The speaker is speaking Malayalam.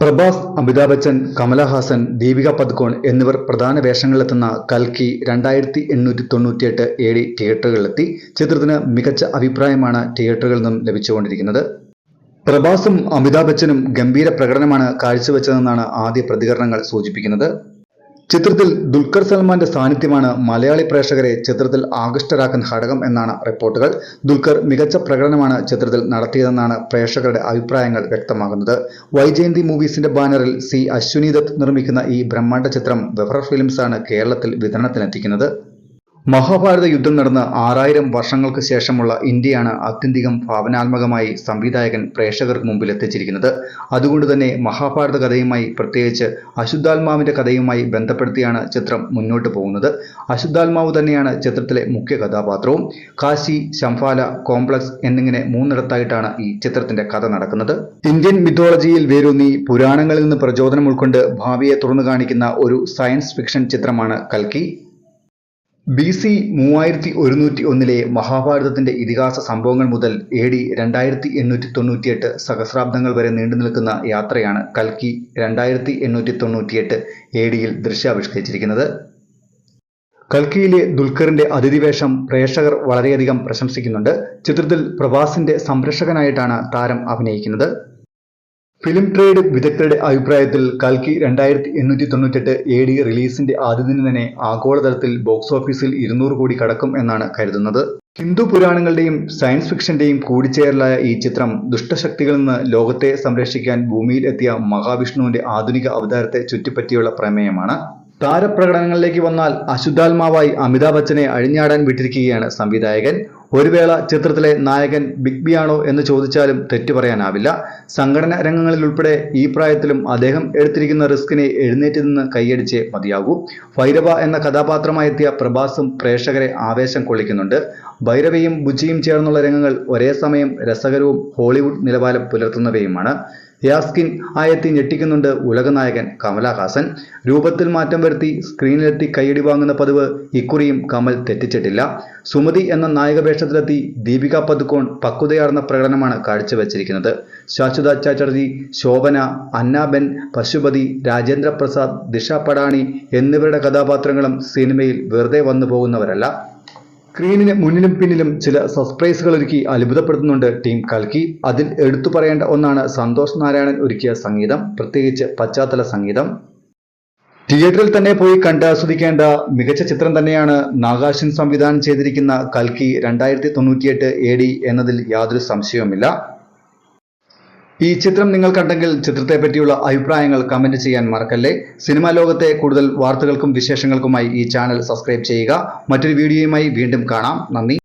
പ്രഭാസ്, അമിതാഭ് ബച്ചൻ, കമലഹാസൻ, ദീപിക പദുക്കോൺ എന്നിവർ പ്രധാന വേഷങ്ങളിലെത്തുന്ന കൽക്കി 2898 AD തിയേറ്ററുകളിലെത്തി. ചിത്രത്തിന് മികച്ച അഭിപ്രായമാണ് തിയേറ്ററുകളിൽ നിന്നും ലഭിച്ചുകൊണ്ടിരിക്കുന്നത്. പ്രഭാസും അമിതാഭ് ബച്ചനും ഗംഭീര പ്രകടനമാണ് കാഴ്ചവെച്ചതെന്നാണ് ആദ്യ പ്രതികരണങ്ങൾ സൂചിപ്പിക്കുന്നത്. ചിത്രത്തിൽ ദുൽഖർ സൽമാന്റെ സാന്നിധ്യമാണ് മലയാളി പ്രേക്ഷകരെ ചിത്രത്തിൽ ആകൃഷ്ടരാക്കുന്ന ഘടകം എന്നാണ് റിപ്പോർട്ടുകൾ. ദുൽഖർ മികച്ച പ്രകടനമാണ് ചിത്രത്തിൽ നടത്തിയതെന്നാണ് പ്രേക്ഷകരുടെ അഭിപ്രായങ്ങൾ വ്യക്തമാകുന്നത്. വൈജയന്തി മൂവീസിന്റെ ബാനറിൽ അശ്വിനി ദത്ത് നിർമ്മിക്കുന്ന ഈ ബ്രഹ്മാണ്ഡ ചിത്രം വെഫർ ഫിലിംസാണ് കേരളത്തിൽ വിതരണത്തിനെത്തിക്കുന്നത്. മഹാഭാരത യുദ്ധം നടന്ന് 6000 വർഷങ്ങൾക്ക് ശേഷമുള്ള ഇന്ത്യയാണ് ആത്യന്തികം ഭാവനാത്മകമായി സംവിധായകൻ പ്രേക്ഷകർക്ക് മുമ്പിൽ എത്തിച്ചിരിക്കുന്നത്. അതുകൊണ്ട് തന്നെ മഹാഭാരത കഥയുമായി, പ്രത്യേകിച്ച് അശുദ്ധാത്മാവിന്റെ കഥയുമായി ബന്ധപ്പെടുത്തിയാണ് ചിത്രം മുന്നോട്ട് പോകുന്നത്. അശുദ്ധാത്മാവ് തന്നെയാണ് ചിത്രത്തിലെ മുഖ്യ കഥാപാത്രവും. കാശി, ശംഫാല കോംപ്ലക്സ് എന്നിങ്ങനെ 3 ഈ ചിത്രത്തിന്റെ കഥ നടക്കുന്നത്. ഇന്ത്യൻ മിഥോളജിയിൽ വേരൂന്നി പുരാണങ്ങളിൽ നിന്ന് പ്രചോദനം ഉൾക്കൊണ്ട് ഭാവിയെ തുറന്നു കാണിക്കുന്ന ഒരു സയൻസ് ഫിക്ഷൻ ചിത്രമാണ് കൽക്കി. BC 3101 മഹാഭാരതത്തിന്റെ ഇതിഹാസ സംഭവങ്ങൾ മുതൽ AD 2898 സഹസ്രാബ്ദങ്ങൾ വരെ നീണ്ടുനിൽക്കുന്ന യാത്രയാണ് കൽക്കി 2898 ADയിൽ ദൃശ്യാവിഷ്കരിച്ചിരിക്കുന്നത്. കൽക്കിയിലെ ദുൽഖറിന്റെ അതിഥിവേഷം പ്രേക്ഷകർ വളരെയധികം പ്രശംസിക്കുന്നുണ്ട്. ചിത്രത്തിൽ പ്രഭാസിന്റെ സംരക്ഷകനായിട്ടാണ് താരം അഭിനയിക്കുന്നത്. ഫിലിം ട്രേഡ് വിദഗ്ധരുടെ അഭിപ്രായത്തിൽ കൽക്കി 2898 AD റിലീസിന്റെ ആദ്യ ദിനം തന്നെ ആഗോളതലത്തിൽ ബോക്സ് ഓഫീസിൽ 200 കോടി കടക്കും എന്നാണ് കരുതുന്നത്. ഹിന്ദു പുരാണങ്ങളുടെയും സയൻസ് ഫിക്ഷന്റെയും കൂടിച്ചേരലായ ഈ ചിത്രം ദുഷ്ടശക്തികളിൽ നിന്ന് ലോകത്തെ സംരക്ഷിക്കാൻ ഭൂമിയിൽ എത്തിയ മഹാവിഷ്ണുവിന്റെ ആധുനിക അവതാരത്തെ ചുറ്റിപ്പറ്റിയുള്ള പ്രമേയമാണ്. താരപ്രകടനങ്ങളിലേക്ക് വന്നാൽ അശുദ്ധാത്മാവായി അമിതാഭ് ബച്ചനെ അഴിഞ്ഞാടാൻ വിട്ടിരിക്കുകയാണ് സംവിധായകൻ. ഒരു വേള ചിത്രത്തിലെ നായകൻ ബിഗ് ബി ആണോ എന്ന് ചോദിച്ചാലും തെറ്റു പറയാനാവില്ല. സംഘടന രംഗങ്ങളിൽ ഉൾപ്പെടെ ഈ പ്രായത്തിലും അദ്ദേഹം എടുത്തിരിക്കുന്ന റിസ്കിനെ എഴുന്നേറ്റ് നിന്ന് കൈയടിച്ചേ മതിയാകൂ. ഭൈരവ എന്ന കഥാപാത്രമായെത്തിയ പ്രഭാസും പ്രേക്ഷകരെ ആവേശം കൊള്ളിക്കുന്നുണ്ട്. ഭൈരവയും ബുച്ചിയും ചേർന്നുള്ള രംഗങ്ങൾ ഒരേ സമയം രസകരവും ഹോളിവുഡ് നിലവാരം പുലർത്തുന്നവയുമാണ്. യാസ്കിൻ ആയെത്തി ഞെട്ടിക്കുന്നുണ്ട് ഉലകനായകൻ കമലഹാസൻ. രൂപത്തിൽ മാറ്റം വരുത്തി സ്ക്രീനിലെത്തി കൈയടി വാങ്ങുന്ന പതിവ് ഇക്കുറിയും കമൽ തെറ്റിച്ചിട്ടില്ല. സുമതി എന്ന നായക വേഷത്തിലെത്തി ദീപിക പദുക്കോൺ പക്വതയാർന്ന പ്രകടനമാണ് കാഴ്ചവെച്ചിരിക്കുന്നത്. ശാശ്വത ചാറ്റർജി, ശോഭന, അന്നാബെൻ, പശുപതി, രാജേന്ദ്ര പ്രസാദ്, ദിഷ പടാണി എന്നിവരുടെ കഥാപാത്രങ്ങളും സിനിമയിൽ വെറുതെ വന്നു പോകുന്നവരല്ല. സ്ക്രീനിന് മുന്നിലും പിന്നിലും ചില സർപ്രൈസുകൾ ഒരുക്കി അത്ഭുതപ്പെടുത്തുന്നുണ്ട് ടീം കൽക്കി. അതിൽ എടുത്തു പറയേണ്ട ഒന്നാണ് സന്തോഷ് നാരായണൻ ഒരുക്കിയ സംഗീതം, പ്രത്യേകിച്ച് പശ്ചാത്തല സംഗീതം. തിയേറ്ററിൽ തന്നെ പോയി കണ്ടാസ്വദിക്കേണ്ട മികച്ച ചിത്രം തന്നെയാണ് നാഗാർജുൻ സംവിധാനം ചെയ്തിരിക്കുന്ന കൽക്കി 2098 AD എന്നതിൽ യാതൊരു സംശയവുമില്ല. ഈ ചിത്രം നിങ്ങൾ കണ്ടെങ്കിൽ ചിത്രത്തെ പറ്റിയുള്ള അഭിപ്രായങ്ങൾ കമന്റ് ചെയ്യാൻ മറക്കല്ലേ. സിനിമാ ലോകത്തെ കൂടുതൽ വാർത്തകൾക്കും വിശേഷങ്ങൾക്കുമായി ഈ ചാനൽ സബ്സ്ക്രൈബ് ചെയ്യുക. മറ്റൊരു വീഡിയോയുമായി വീണ്ടും കാണാം. നന്ദി.